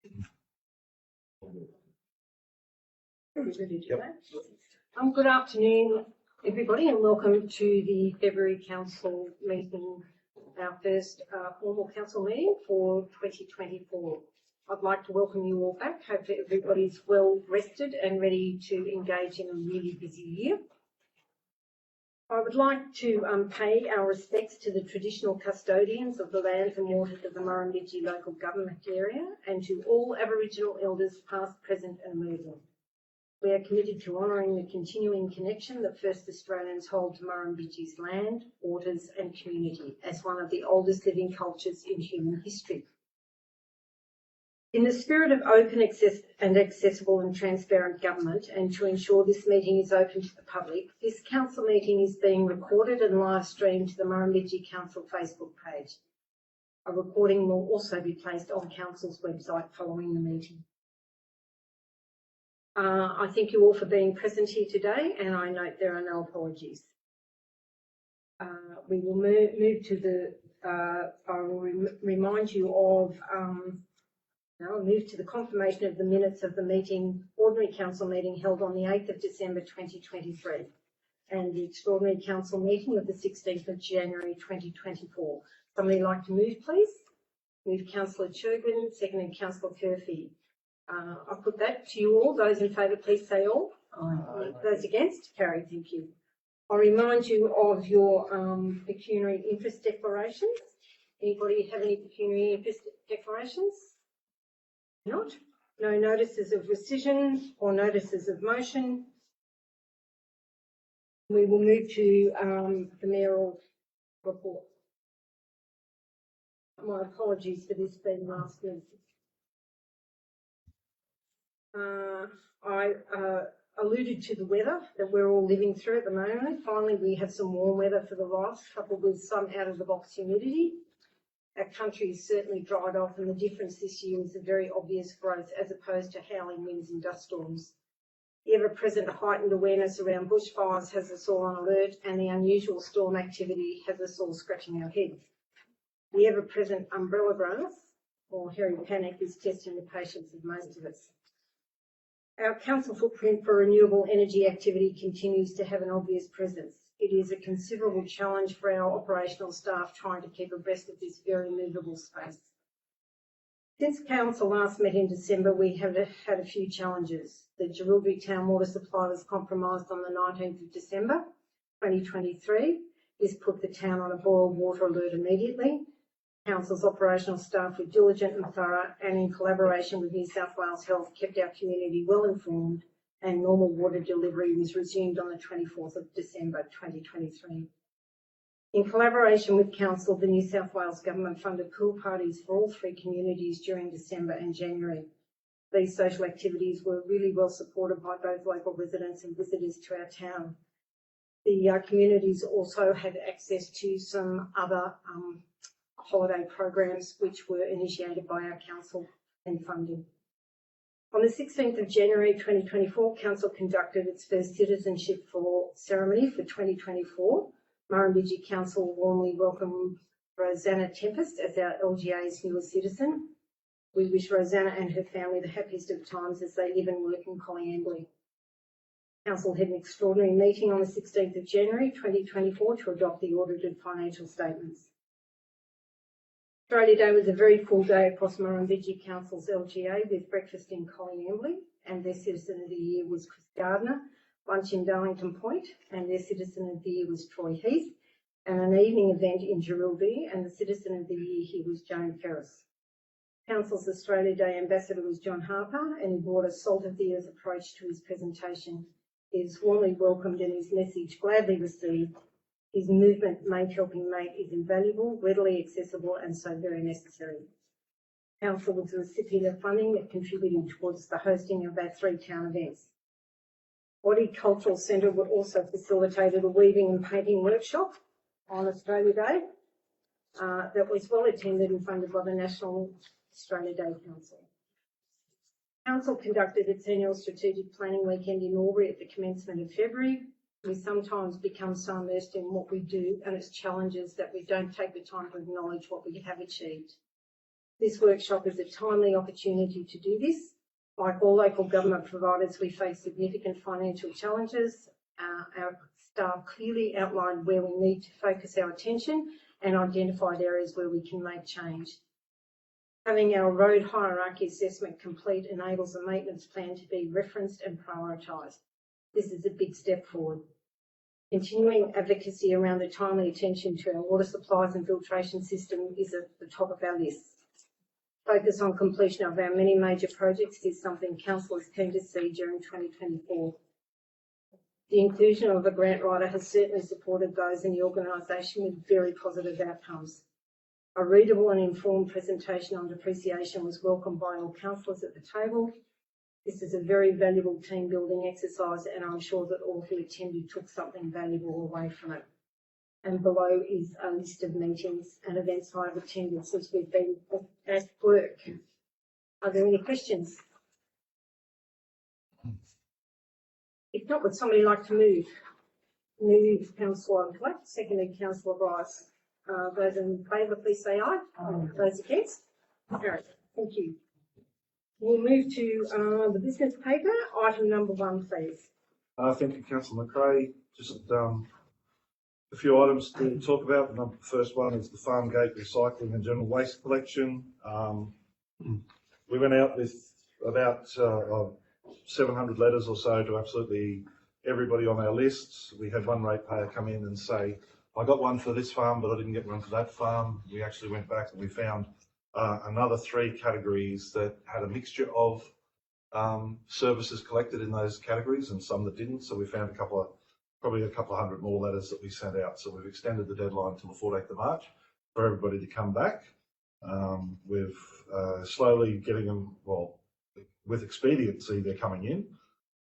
Good afternoon, everybody, and welcome to the February Council meeting, our first formal council meeting for 2024. I'd like to welcome you all back. Hope that everybody's well rested and ready to engage in a really busy year. I would like to pay our respects to the traditional custodians of the lands and waters of the Murrumbidgee local government area and to all Aboriginal elders past, present and emerging. We are committed to honouring the continuing connection that First Australians hold to Murrumbidgee's land, waters and community as one of the oldest living cultures in human history. In the spirit of open, accessible and transparent government, and to ensure this meeting is open to the public, this council meeting is being recorded and live streamed to the Murrumbidgee Council Facebook page. A recording will also be placed on Council's website following the meeting. I thank you all for being present here today, and I note there are no apologies. We will move to the, I will remind you of Now I'll move to the confirmation of the minutes of the meeting, ordinary council meeting held on the 8th of December 2023 and the extraordinary council meeting of the 16th of January 2024. Somebody like to move, please? Move Councillor Churgwin, seconded Councillor Curfew. I'll put that to you all. Those in favour, please say all. Aye. Those against? Carried. Thank you. I'll remind you of your pecuniary interest declarations. Anybody have any pecuniary interest declarations? Not? No notices of rescission or notices of motion. We will move to the mayoral report. My apologies for this being last minute. I alluded to the weather that we're all living through at the moment. Finally, we have some warm weather for the last, coupled with some out-of-the-box humidity. Our country is certainly dried off, and the difference this year is a very obvious growth as opposed to howling winds and dust storms. The ever-present heightened awareness around bushfires has us all on alert, and the unusual storm activity has us all scratching our heads. The ever-present umbrella grass, or hairy panic, is testing the patience of most of us. Our council footprint for renewable energy activity continues to have an obvious presence. It is a considerable challenge for our operational staff trying to keep abreast of this very movable space. Since council last met in December, we have had a few challenges. The Murrumbidgee town water supply was compromised on the 19th of December 2023. This put the town on a boil water alert immediately. Council's operational staff were diligent and thorough, and in collaboration with New South Wales Health kept our community well informed, and normal water delivery was resumed on the 24th of December 2023. In collaboration with Council, the New South Wales Government funded pool parties for all three communities during December and January. These social activities were really well supported by both local residents and visitors to our town. The communities also had access to some other holiday programs which were initiated by our council and funded. On the 16th of January 2024, Council conducted its first citizenship ceremony for 2024. Murrumbidgee Council warmly welcomed Rosanna Tempest as our LGA's newest citizen. We wish Rosanna and her family the happiest of times as they live and work in Coleambally. Council had an extraordinary meeting on the 16th of January 2024 to adopt the audited financial statements. Australia Day was a very full day across Murrumbidgee Council's LGA with breakfast in Coleambally, and their Citizen of the Year was Chris Gardner, lunch in Darlington Point, and their Citizen of the Year was Troy Heath, and an evening event in Murrumbidgee, and the Citizen of the Year here was Joan Ferris. Council's Australia Day ambassador was John Harper, and he brought a salt-of-the-earth approach to his presentation. He is warmly welcomed and his message gladly received. His movement, Mate Helping Mate, is invaluable, readily accessible and so very necessary. Council was the recipient of funding that contributed towards the hosting of our three town events. Waddy Cultural Centre also facilitated a weaving and painting workshop on Australia Day that was well attended and funded by the National Australia Day Council. Council conducted its annual strategic planning weekend in Albury at the commencement of February. We sometimes become so immersed in what we do and its challenges that we don't take the time to acknowledge what we have achieved. This workshop is a timely opportunity to do this. Like all local government providers, we face significant financial challenges. Our staff clearly outlined where we need to focus our attention and identified areas where we can make change. Having our road hierarchy assessment complete enables a maintenance plan to be referenced and prioritised. This is a big step forward. Continuing advocacy around the timely attention to our water supplies and filtration system is at the top of our list. Focus on completion of our many major projects is something Council is keen to see during 2024. The inclusion of a grant writer has certainly supported those in the organisation with very positive outcomes. A readable and informed presentation on depreciation was welcomed by all councillors at the table. This is a very valuable team building exercise, and I'm sure that all who attended took something valuable away from it. And below is a list of meetings and events I have attended since we've been at work. Are there any questions? If not, would somebody like to move? Move Councillor Black, seconded Councillor Rice. Those in favour, please say aye. Those against? Carried. Thank you. We'll move to the business paper. Item number 1, please. Thank you, Councillor McRae. Just a few items to talk about. The first one is the farm gate recycling and general waste collection. We went out with about 700 letters or so to absolutely everybody on our lists. We had one ratepayer come in and say, I got one for this farm, but I didn't get one for that farm. We actually went back and we found another 3 categories that had a mixture of services collected in those categories and some that didn't. So we found probably a couple of hundred more letters that we sent out. So we've extended the deadline till the 14th of March for everybody to come back. We've slowly getting them, well, with expediency, they're coming in,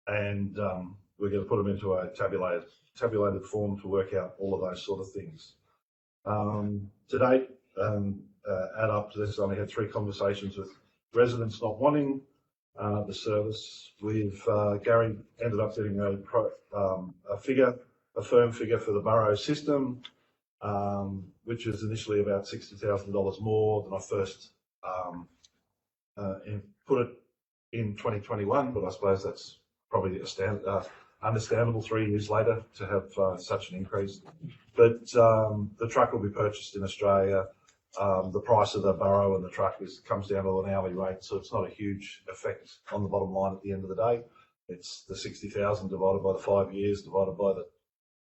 and we're going to put them into a tabulated form to work out all of those sort of things. To date, add up to this, I only had 3 conversations with residents not wanting the service. Gary ended up getting a firm figure for the borough system, which is initially about $60,000 more than I first put it in 2021, but I suppose that's probably understandable 3 years later to have such an increase. But the truck will be purchased in Australia. The price of the borough and the truck comes down to an hourly rate, so it's not a huge effect on the bottom line at the end of the day. It's the 60,000 divided by the 5 years, divided by the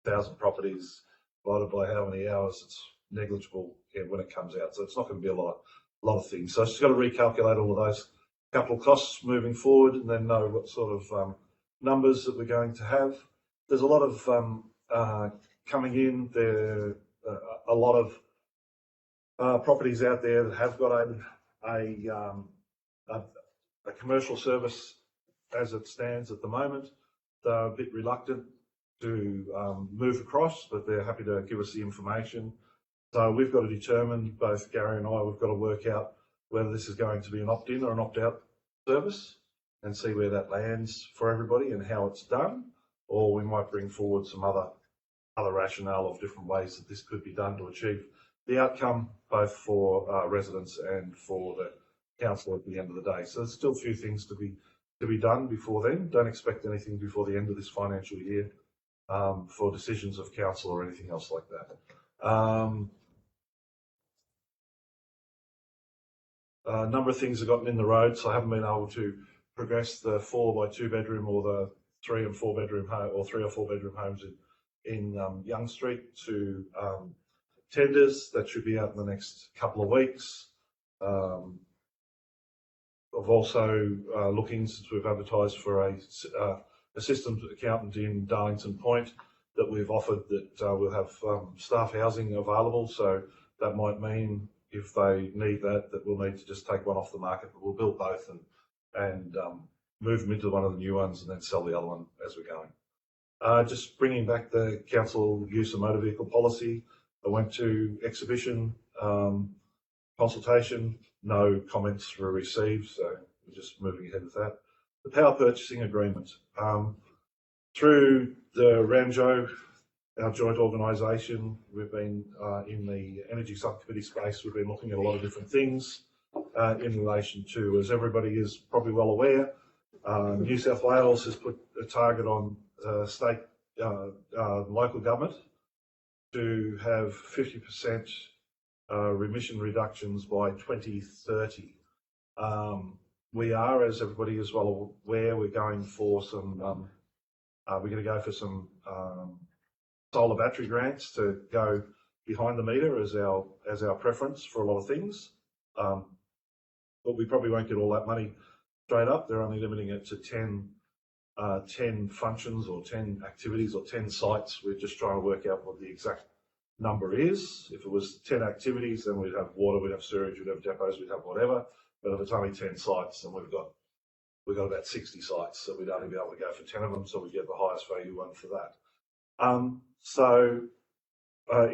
1,000 properties, divided by how many hours. It's negligible when it comes out, so it's not going to be a lot of things. So it's just got to recalculate all of those capital costs moving forward, and then know what sort of numbers that we're going to have. There's a lot of coming in. There are a lot of properties out there that have got a commercial service as it stands at the moment. They're a bit reluctant to move across, but they're happy to give us the information. So we've got to determine, both Gary and I, we've got to work out whether this is going to be an opt-in or an opt-out service and see where that lands for everybody and how it's done. Or we might bring forward some other rationale of different ways that this could be done to achieve the outcome, both for residents and for the council at the end of the day. So there's still a few things to be done before then. Don't expect anything before the end of this financial year for decisions of council or anything else like that. A number of things have gotten in the road, so I haven't been able to progress the 4x2 bedroom or the 3 and 4 bedroom home, or 3 or 4 bedroom homes in Young Street to tenders. That should be out in the next couple of weeks. I've also looking, since we've advertised for a assistant accountant in Darlington Point, that we've offered that we'll have staff housing available. So that might mean, if they need that we'll need to just take one off the market, but we'll build both and move them into one of the new ones and then sell the other one as we're going. Just bringing back the council use of motor vehicle policy. I went to exhibition consultation. No comments were received, so we're just moving ahead with that. The power purchasing agreement. Through the RAMJO, our joint organisation, we've been in the energy subcommittee space. We've been looking at a lot of different things, in relation to, as everybody is probably well aware, New South Wales has put a target on state local government to have 50% emission reductions by 2030. We are, as everybody is well aware, we're going for some, we're going to go for some solar battery grants to go behind the meter as our preference for a lot of things. But we probably won't get all that money straight up. They're only limiting it to 10 functions or 10 activities or 10 sites. We're just trying to work out what the exact number is. If it was 10 activities, then we'd have water, we'd have sewage, we'd have depots, we'd have whatever. But if it's only 10 sites, then we've got about 60 sites, so we'd only be able to go for 10 of them, so we get the highest value one for that.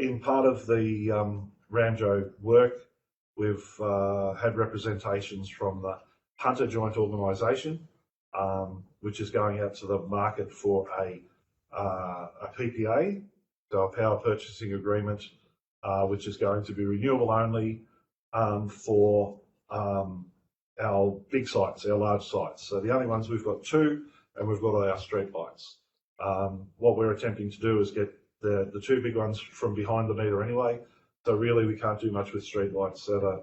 In part of the Ramjo work, we've had representations from the Hunter Joint Organisation, which is going out to the market for a PPA, so a power purchasing agreement, which is going to be renewable only for our big sites, our large sites. So the only ones we've got 2, and we've got our street lights. What we're attempting to do is get the 2 big ones from behind the meter anyway. So really we can't do much with street lights. So the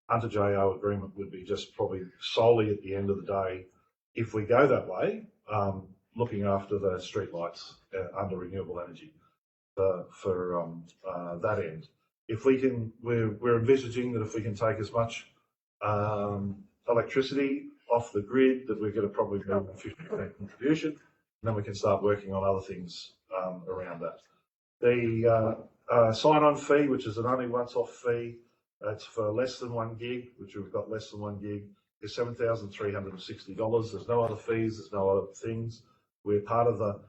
Hunter JO agreement would be just probably solely at the end of the day, if we go that way, looking after the street lights under renewable energy for that end. If we can, we're envisaging that if we can take as much electricity off the grid, that we're going to probably get a 50% contribution, and then we can start working on other things around that. The sign-on fee, which is an only once-off fee, it's for less than 1 gig, which we've got less than 1 gig, is $7,360. There's no other fees. There's no other things. We're part of the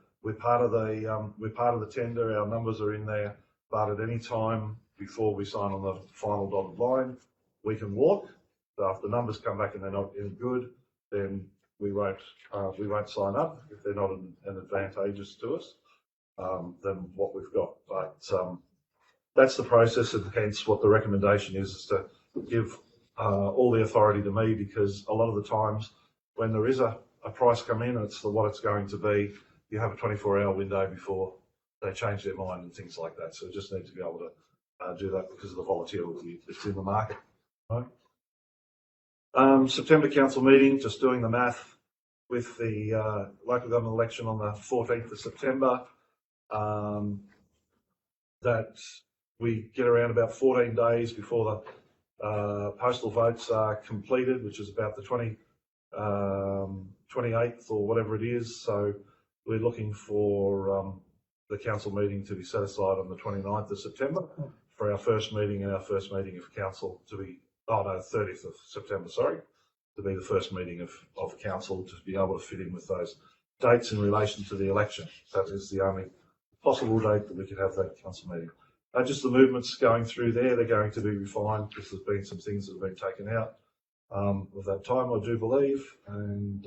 tender. Our numbers are in there, but at any time before we sign on the final dotted line, we can walk. So if the numbers come back and they're not any good, then we won't sign up. If they're not an advantageous to us, than what we've got. But that's the process, and hence what the recommendation is to give all the authority to me, because a lot of the times when there is a price come in, it's what it's going to be. You have a 24-hour window before they change their mind and things like that. So we just need to be able to do that because of the volatility that's in the market. Right. September council meeting, just doing the math with the local government election on the 14th of September. That we get around about 14 days before the postal votes are completed, which is about the 28th or whatever it is. So we're looking for the council meeting to be set aside on the 29th of September for our first meeting, and our first meeting of council to be, 30th of September, sorry, to be the first meeting of council, to be able to fit in with those dates in relation to the election. That is the only possible date that we could have that council meeting. Just the movements going through there, they're going to be refined because there's been some things that have been taken out of that time, I do believe. And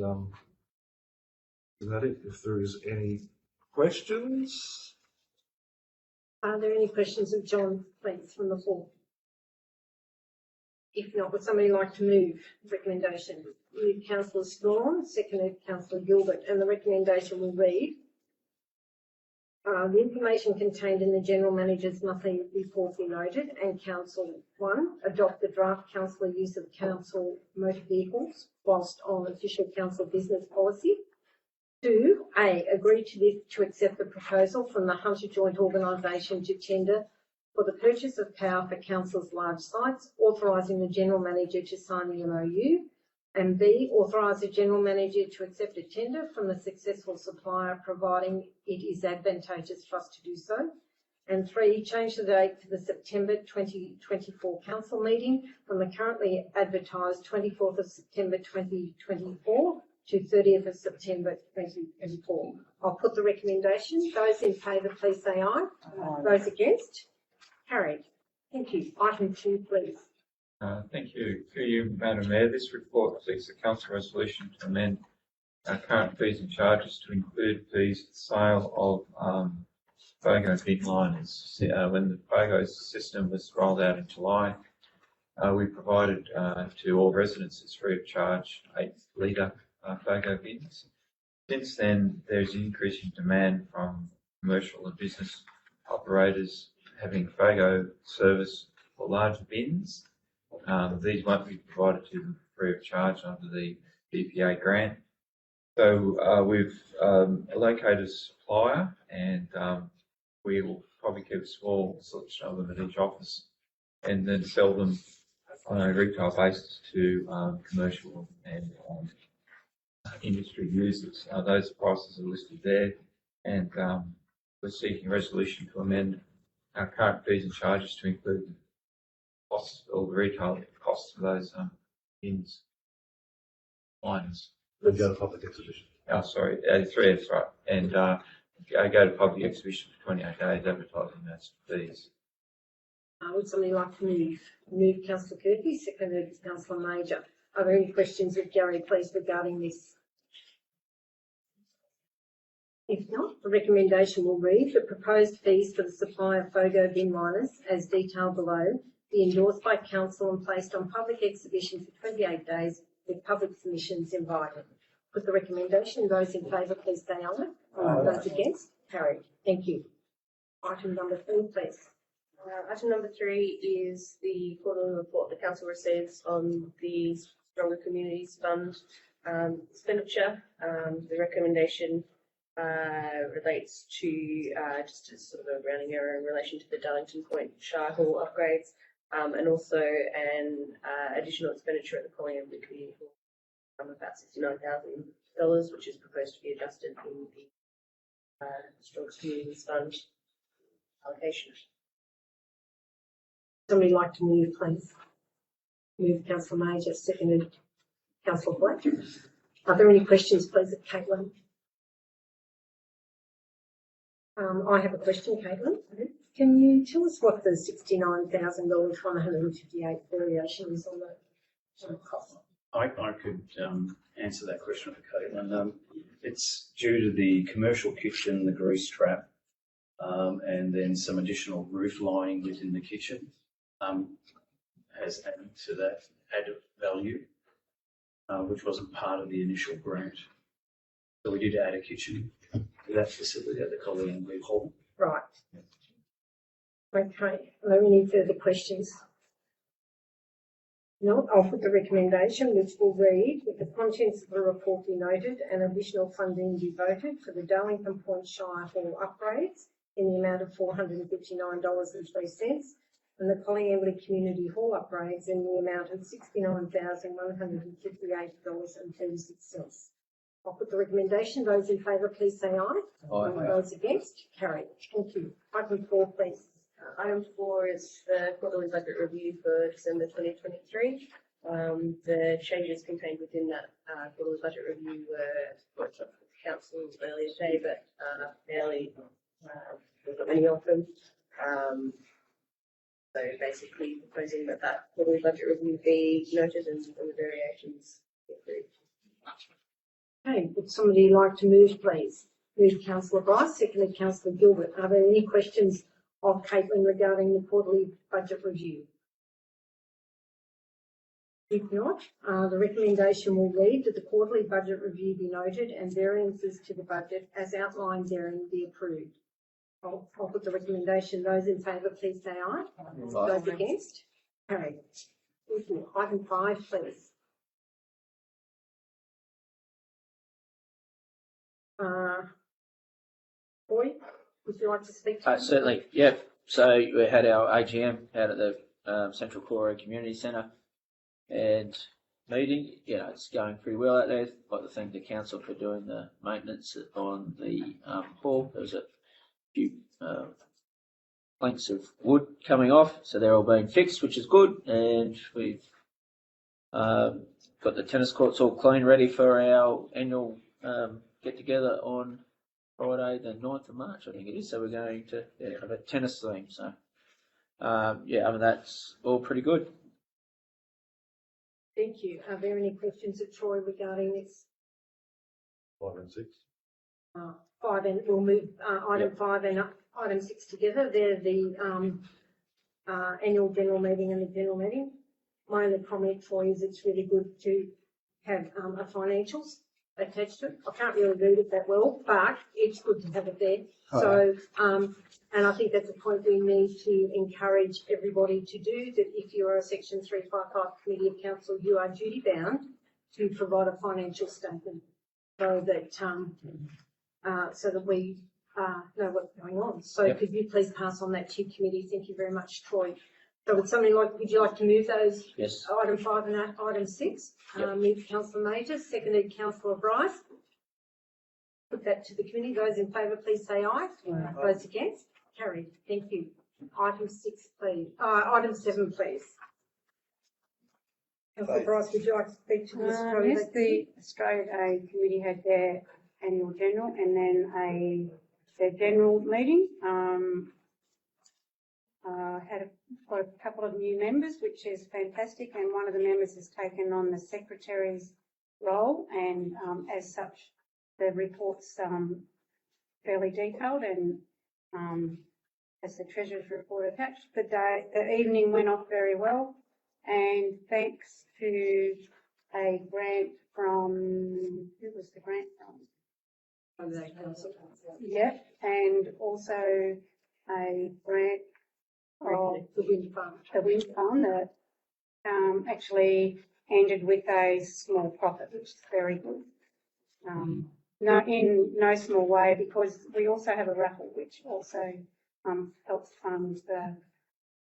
is that it? If there is any questions? Are there any questions of John, please, from the floor? If not, would somebody like to move recommendation? Moved Councillor Strawn, seconded Councillor Gilbert, and the recommendation will read: the information contained in the General Manager's monthly report be noted, and Council 1, adopt the draft councillor use of council motor vehicles whilst on official council business policy. 2, agree to accept the proposal from the Hunter Joint Organisation to tender for the purchase of power for council's large sites, authorising the General Manager to sign the MOU. And B, authorise the General Manager to accept a tender from the successful supplier, providing it is advantageous for us to do so. And 3, change the date for the September 2024 council meeting from the currently advertised 24th of September 2024 to 30th of September 2024. I'll put the recommendation. Those in favour, please say aye. Aye. Those against? Carried. Thank you. Item 2, please. Thank you. Through you, Madam Mayor, this report seeks a council resolution to amend current fees and charges to include fees for sale of FOGO big liners. When the FOGO system was rolled out in July, We provided to all residences free of charge 8-litre FOGO bins. Since then, there's an increasing demand from commercial and business operators having FOGO service for larger bins. These won't be provided to them free of charge under the DPA grant. So we've located a supplier, and we will probably keep a small selection of them at each office and then sell them on a retail basis to commercial and industry users. Those prices are listed there, and we're seeking resolution to amend our current fees and charges to include the costs or the retail costs of those bins. Lines. And go to public exhibition. Oh, sorry, 3, that's right. And I go to public exhibition for 28 days advertising those fees. Would somebody like to move? Move Councillor Kirby, seconded Councillor Major. Are there any questions of Gary, please, regarding this? If not, the recommendation will read: the proposed fees for the supply of FOGO bin liners, as detailed below, be endorsed by Council and placed on public exhibition for 28 days with public submissions invited. Put the recommendation. Those in favour, please say aye. Those against? Carried. Thank you. Item number 3, please. Item number 3 is the quarterly report the council receives on the Stronger Communities Fund expenditure. The recommendation relates to just a sort of a rounding error in relation to the Darlington Point Shire Hall upgrades, and also an additional expenditure at the Murrumbidgee Hall of about $69,000, which is proposed to be adjusted in the Stronger Communities Fund allocation. Somebody like to move, please? Move Councillor Major, seconded Councillor Black. Are there any questions, please, of Caitlin? I have a question, Caitlin. Can you tell us what the $69,158 variation is on the cost? I could answer that question for Caitlin. It's due to the commercial kitchen, the grease trap, and then some additional roof lining within the kitchen has added to that added value, which wasn't part of the initial grant. So we did add a kitchen to that facility at the Murrumbidgee Hall. Right. Okay. Are there any further questions? No, I'll put the recommendation, which will read: with the contents of the report be noted and additional funding be voted for the Darlington Point Shire Hall upgrades in the amount of $459.03 and the Murrumbidgee Community Hall upgrades in the amount of $69,158.36. I'll put the recommendation. Those in favour, please say aye. Aye. Those against? Carried. Thank you. Item 4, please. Item 4 is the quarterly budget review for December 2023. The changes contained within that quarterly budget review were brought up with the council earlier today, but fairly, there's not many of them. So basically proposing that quarterly budget review be noted and the variations be approved. Okay, would somebody like to move, please? Move Councillor Bryce, seconded Councillor Gilbert. Are there any questions of Caitlin regarding the quarterly budget review? If not, the recommendation will read that the quarterly budget review be noted and variances to the budget as outlined therein be approved. I'll put the recommendation. Those in favour, please say aye. Those against? Carried. Thank you. Item 5, please. Boy, would you like to speak to us? Certainly, yeah. So we had our AGM out at the Central Core Community Centre and meeting. It's going pretty well out there. I'd like to thank the council for doing the maintenance on the hall. There was a few planks of wood coming off, so they're all being fixed, which is good. And we've got the tennis courts all clean, ready for our annual get together on Friday, the 9th of March, I think it is. So we're going to have a tennis theme. So that's all pretty good. Thank you. Are there any questions of Troy regarding this? 5 and 6. 5 and we'll move item 5 and item 6 together. They're the annual general meeting and the general meeting. my only comment for you is it's really good to have a financials attached to it. I can't really read it that well, but it's good to have it there. So, and I think that's a point we need to encourage everybody to do, that if you're a Section 355 Committee of Council, you are duty bound to provide a financial statement so that we know what's going on. So Yep. could you please pass on that to your committee? Thank you very much, Troy. So would you like to move those? Yes. Item 5 and item 6. Yep. Moved Councillor Major, seconded Councillor Bryce. Put that to the committee. Those in favour, please say aye. Aye. Those against? Carried. Thank you. Item 6, please. Item 7, please. Councillor Bryce, would you like to speak to this? Yes, the Australia Day Committee had their annual general and then their general meeting. Got a couple of new members, which is fantastic, and one of the members has taken on the secretary's role, and as such, the report's fairly detailed and as the treasurer's report attached. The evening went off very well, and thanks to a grant from, who was the grant from? Yeah, and also a grant of The wind farm. the wind farm that actually ended with a small profit, which is very good. In no small way, because we also have a raffle which also helps fund the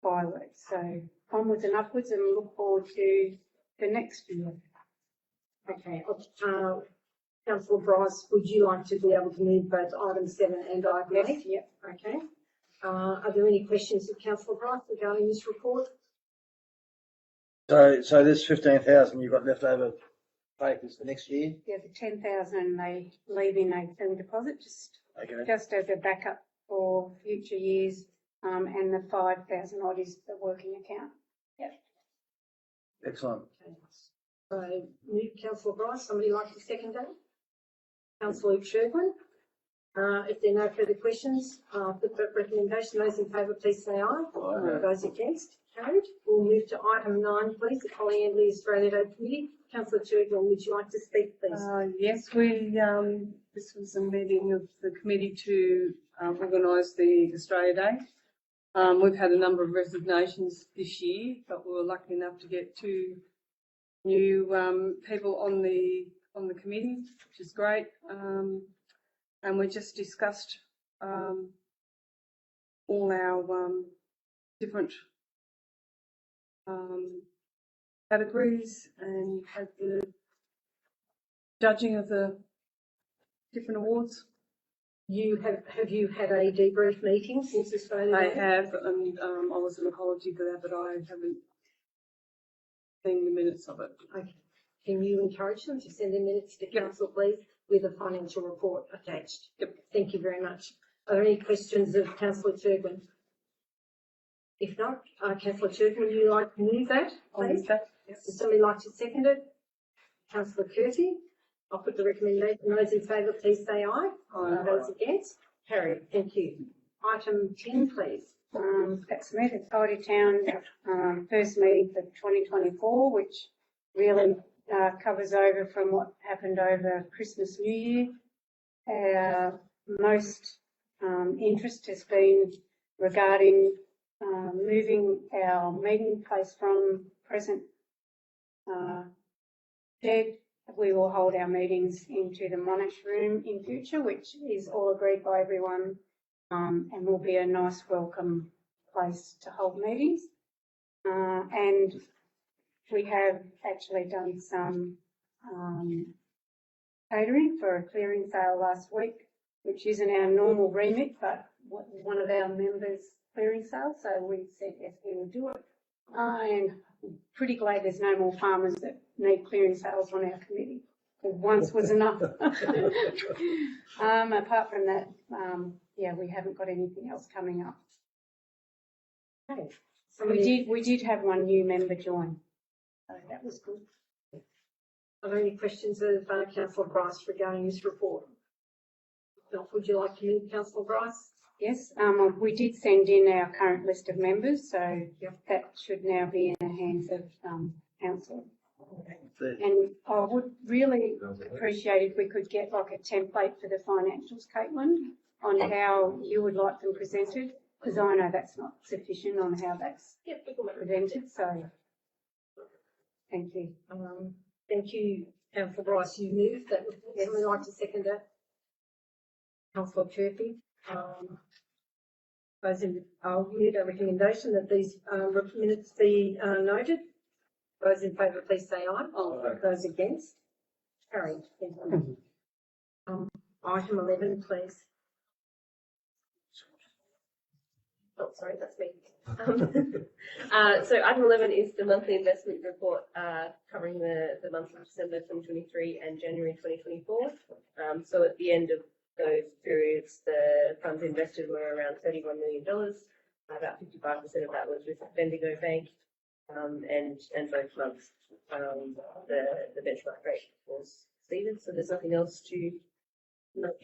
fireworks. So onwards and upwards, and look forward to the next year. Okay. Councillor Bryce, would you like to be able to move both item 7 and item 8? Yes, yep. Okay. Are there any questions of Councillor Bryce regarding this report? So this 15,000 you've got left over papers for next year? Yeah, the 10,000 they leave in a term deposit, just Okay. as a backup for future years, and the 5,000 odd is the working account. Excellent. Okay. So, move Councillor Bryce. Somebody like to second that? Councillor Sherwin. If there are no further questions, put that recommendation. Those in favour, please say aye. Aye. Those against? Carried. We'll move to item 9, please. The Polyandry Australia Day Committee. Councillor Sherwin, would you like to speak, please? Yes, this was a meeting of the committee to organise the Australia Day. We've had a number of resignations this year, but we were lucky enough to get 2 new people on the committee, which is great. And we just discussed all our different categories and had the judging of the different awards. Have you had a debrief meeting since Australia I Day? have, and I was an apology for that, but I haven't seen the minutes of it. Okay. Can you encourage them to send their minutes to Yep. council, please, with a financial report attached? Yep. Thank you very much. Are there any questions of Councillor Turpin? If not, Councillor Turpin, would you like to move that, please? Would somebody like to second it? Councillor Curti, I'll put the recommendation. Those in favour, please say aye. Aye. Those against? Carried. Thank you. Item 10, please. That's me, the Tidy Town first meeting for 2024, which really covers over from what happened over Christmas, New Year. Our most interest has been regarding moving our meeting place from present shed. We will hold our meetings into the Monash room in future, which is all agreed by everyone, and will be a nice welcome place to hold meetings. And we have actually done some catering for a clearing sale last week, which isn't our normal remit, but one of our members' clearing sales, so we said yes, we will do it. And I'm pretty glad there's no more farmers that need clearing sales on our committee, because once was enough. Apart from that, we haven't got anything else coming up. Okay. We did have one new member join, so that was good. Are there any questions of Councillor Bryce regarding this report? If not, would you like to move, Councillor Bryce? Yes, we did send in our current list of members, so that should now be in the hands of council. And I would really appreciate if we could get like a template for the financials, Caitlin, on how you would like them presented, because I know that's not sufficient on how that's presented, so thank you. Thank you, Councillor Bryce. You moved that. Would somebody like to second that? Councillor Turpin. I'll move a recommendation that these minutes be noted. Those in favour, please say aye. Those against? Carried. Thank you. Item 11, please. Oh, sorry, that's me. So item 11 is the monthly investment report covering the months of December 2023 and January 2024. So at the end of those periods, the funds invested were around $31 million. About 55% of that was with Bendigo Bank, and both months the benchmark rate was exceeded. So there's nothing else to note.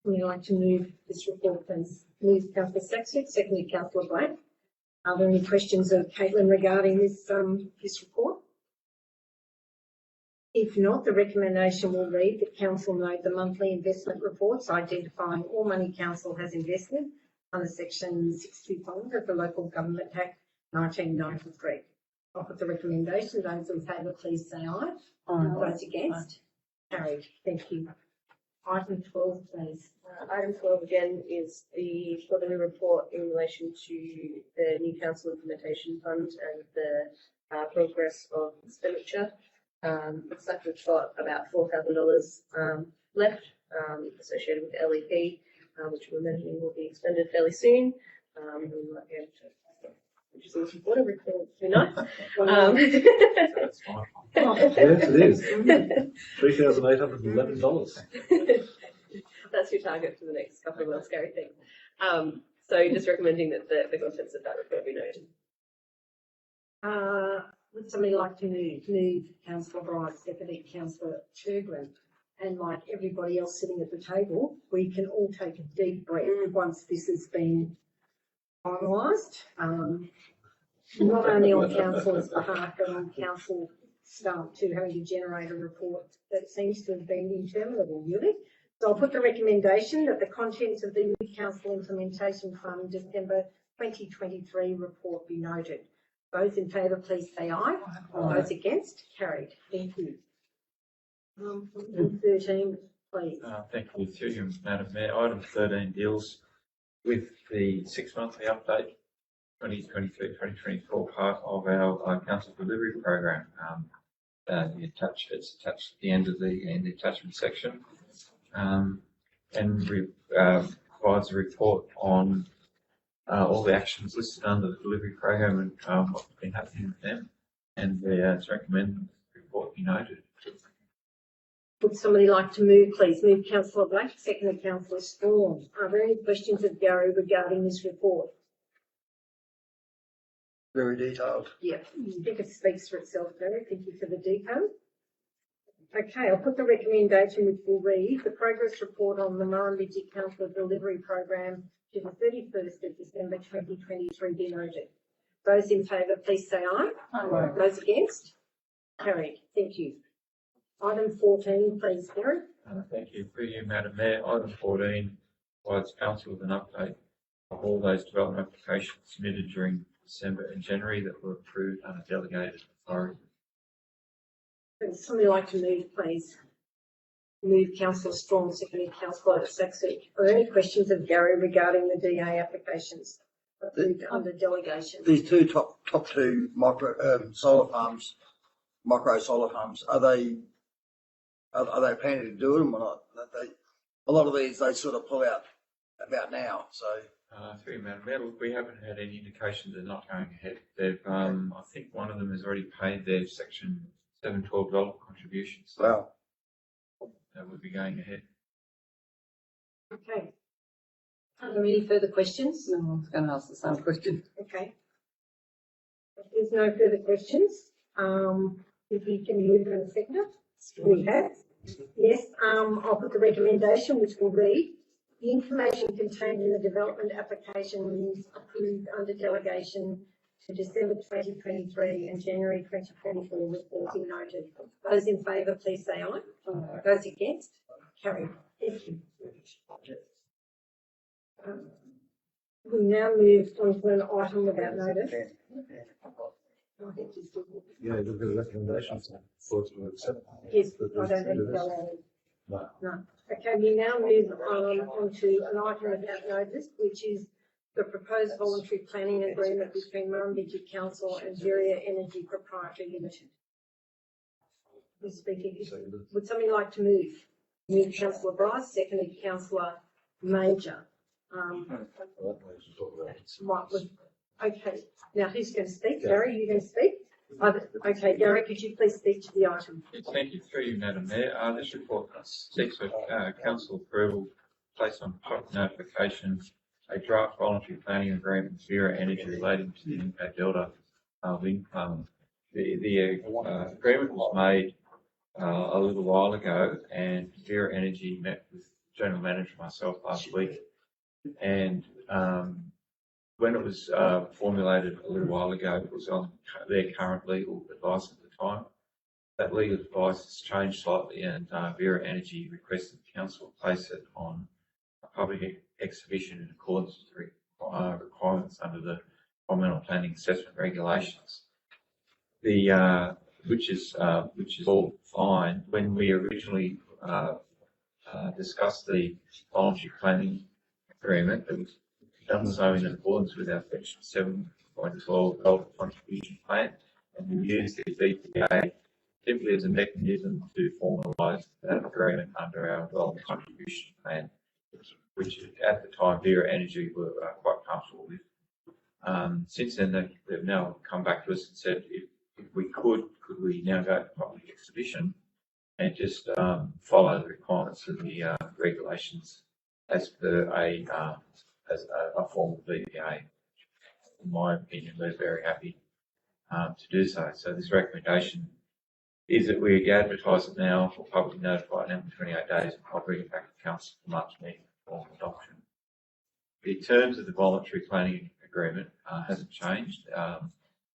Would you like to move this report, please? Move Councillor Saxon, secondly Councillor Blake. Are there any questions of Caitlin regarding this report? If not, the recommendation will read that Council note the monthly investment reports identifying all money Council has invested under Section 625 of the Local Government Act 1993. I'll put the recommendation. Those in favour, please say aye. Those against? Carried. Thank you. Item 12, please. Item 12 again is the quarterly report in relation to the new council implementation fund and the progress of expenditure. Looks like we've got about $4,000 left associated with the LEP, which we're imagining will be expended fairly soon. We might be able to produce a little water report, who knows? That's fine. Yes, it is. $3,811. That's your target for the next couple of months, Gary, thanks. So just recommending that the contents of that report be noted. Would somebody like to move Councillor Bryce, secondly Councillor Churgren, and like everybody else sitting at the table, we can all take a deep breath once this has been finalised. Not only on council's behalf, but on council staff too, having to generate a report that seems to have been interminable, really. So I'll put the recommendation that the contents of the new council implementation fund December 2023 report be noted. Those in favour, please say aye. Those against? Carried. Thank you. 13, please. Thank you, through you, Madam Mayor. Item 13 deals with the 6-monthly update 2023-2024 part of our council delivery program. It's attached at the end of in the attachment section, and provides a report on all the actions listed under the delivery program and what's been happening with them. And it's recommended the report be noted. Would somebody like to move, please? Move Councillor Black, second Councillor Storm. Are there any questions of Gary regarding this report? Very detailed. Yeah, I think it speaks for itself, Gary. Thank you for the detail. Okay, I'll put the recommendation, which will read the progress report on the Murrumbidgee Council Delivery Program to the 31st of December 2023 be noted. Those in favour, please say aye. Aye. Those against? Carried. Thank you. Item 14, please, Gary. Thank you. Through you, Madam Mayor. Item 14 provides council with an update of all those development applications submitted during December and January that were approved under delegated authority. Would somebody like to move, please? Move Councillor Strong, seconded Councillor Saxon. Are there any questions of Gary regarding the DA applications approved under delegation? These top two micro solar farms, are they planning to do them or not? A lot of these they sort of pull out about now. So through you, Madam Mayor, we haven't had any indication they're not going ahead. They've, I think one of them has already paid their Section 712 contributions. So wow. That would be going ahead. Okay. Are there any further questions? No, I was going to ask the same question. Okay. If there's no further questions, if we can move in a second. We have. Yes, I'll put the recommendation, which will read The information contained in the development application was approved under delegation to December 2023 and January 2024 reporting noted. Those in favour, please say aye. Those against? Carried. Thank you. We now move on to an item without notice. Yeah, there's a recommendation for it to accept. Yes, I don't need to go on. No. Okay, we now move on to an item without notice, which is the proposed voluntary planning agreement between Murrumbidgee Council and Viria Energy Proprietary Limited. Who's speaking? Would somebody like to move? Move Councillor Bryce, seconded Councillor Major. Okay, now who's going to speak? Gary, are you going to speak? Okay, Gary, could you please speak to the item? Yes, thank you. Through you, Madam Mayor. This report seeks for council approval, placed on public notification, a draft voluntary planning agreement with Vera Energy relating to the Impact Delta wind farm. The agreement was made a little while ago, and Vera Energy met with General Manager myself last week, and when it was formulated a little while ago, it was on their current legal advice at the time. That legal advice has changed slightly, and Vera Energy requested the council place it on a public exhibition in accordance with the requirements under the environmental planning assessment regulations. Which is all fine. When we originally discussed the voluntary planning agreement, it was done so in accordance with our section 7.12 Delta Contribution Plan, and we used the DPA simply as a mechanism to formalise that agreement under our Delta Contribution Plan, which at the time Vera Energy were quite comfortable with. Since then, they've now come back to us and said, if we could we now go to public exhibition and just follow the requirements of the regulations as per a form of VPA. In my opinion, we're very happy to do so. So this recommendation is that we advertise it now for publicly notified and 28 days, and I'll bring it back to council for March meeting for adoption. The terms of the voluntary planning agreement hasn't changed.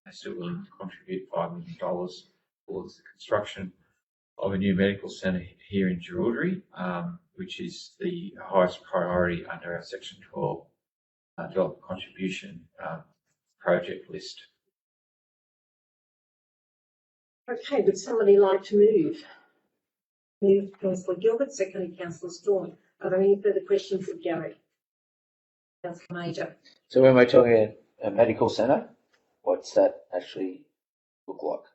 They're still willing to contribute $5 million towards the construction of a new medical centre here in Jerilderie, which is the highest priority under our Section 12 Development Contribution project list. Okay, would somebody like to move? Move Councillor Gilbert, seconded Councillor Storm. Are there any further questions of Gary? Councillor Major. So when we're talking a medical centre, what's that actually look like?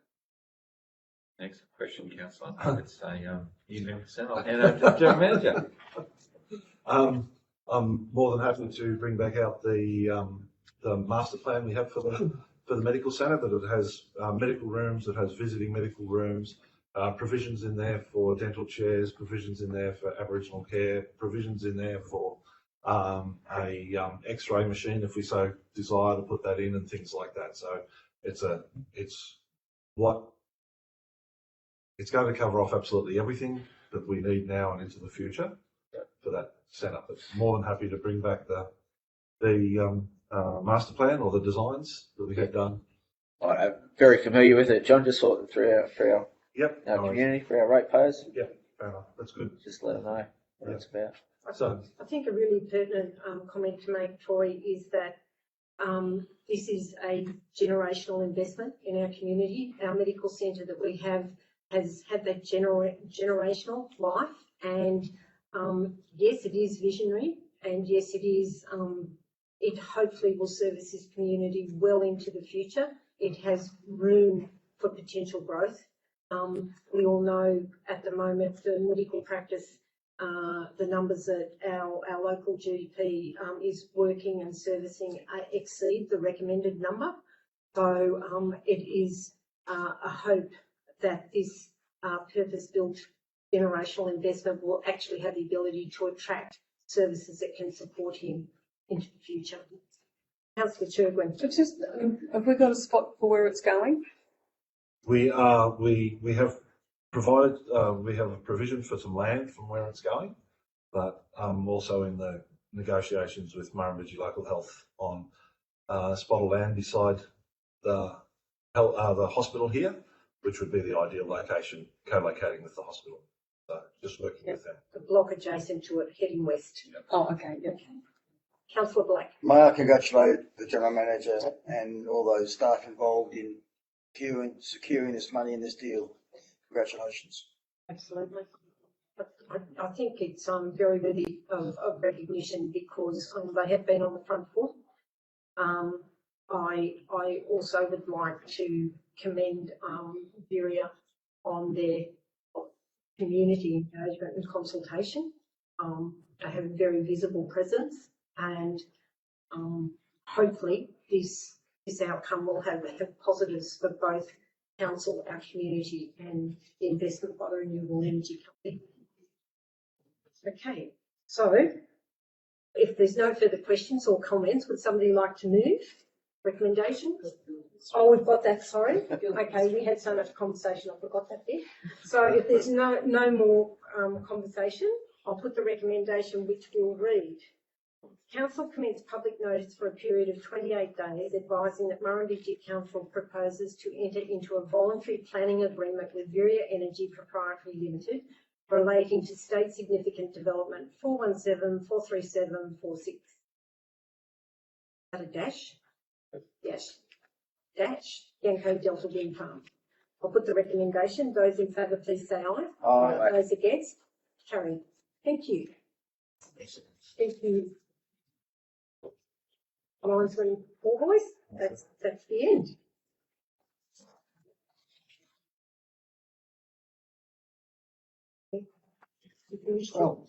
Next question, Councillor. It's a new medical centre. And a General Manager. I'm more than happy to bring back out the master plan we have for the medical centre, that it has medical rooms, it has visiting medical rooms, provisions in there for dental chairs, provisions in there for Aboriginal care, provisions in there for a X-ray machine if we so desire to put that in, and things like that. So it's going to cover off absolutely everything that we need now and into the future for that setup. But more than happy to bring back the master plan or the designs that we have done. I'm very familiar with it. John just saw it through our Yep. our community, for our ratepayers. Yep. Fair enough. That's good. Just let them know what it's about. So I think a really pertinent comment to make, Troy, is that this is a generational investment in our community. Our medical centre that we have has had that generational life, and yes, it is visionary, and yes, it is. It hopefully will service this community well into the future. It has room for potential growth. We all know at the moment the medical practice, the numbers that our local GP is working and servicing exceed the recommended number. So it is a hope that this purpose-built generational investment will actually have the ability to attract services that can support him into the future. Councillor Cherwin. So just, have we got a spot for where it's going? we have provided, we have a provision for some land from where it's going. but also in the negotiations with Murrumbidgee Local Health on a spot of land beside the hospital here, which would be the ideal location, co-locating with the hospital. So just working with them. The block adjacent to it, heading west. Oh, okay, yeah. Councillor Blake. May I congratulate the general manager and all those staff involved in securing this money in this deal. Congratulations. Absolutely. I think it's very worthy of recognition because they have been on the front foot. I also would like to commend Viria on their community engagement and consultation. They have a very visible presence, and hopefully this outcome will have positives for both council, our community, and the investment by the renewable energy company. Okay, so if there's no further questions or comments, would somebody like to move recommendations? Oh, we've got that, sorry. Okay, we had so much conversation, I forgot that bit. So if there's no more conversation, I'll put the recommendation, which will read. Council commence public notice for a period of 28 days advising that Murrumbidgee Council proposes to enter into a voluntary planning agreement with Viria Energy Proprietary Limited relating to state significant development 417-437-46. Is that a dash? Yes. Dash. Yanko Delta Wind Farm. I'll put the recommendation. Those in favour, please say aye. Aye. Those against? Carried. Thank you. Thank you. Linesman Allboys, that's the end. Well,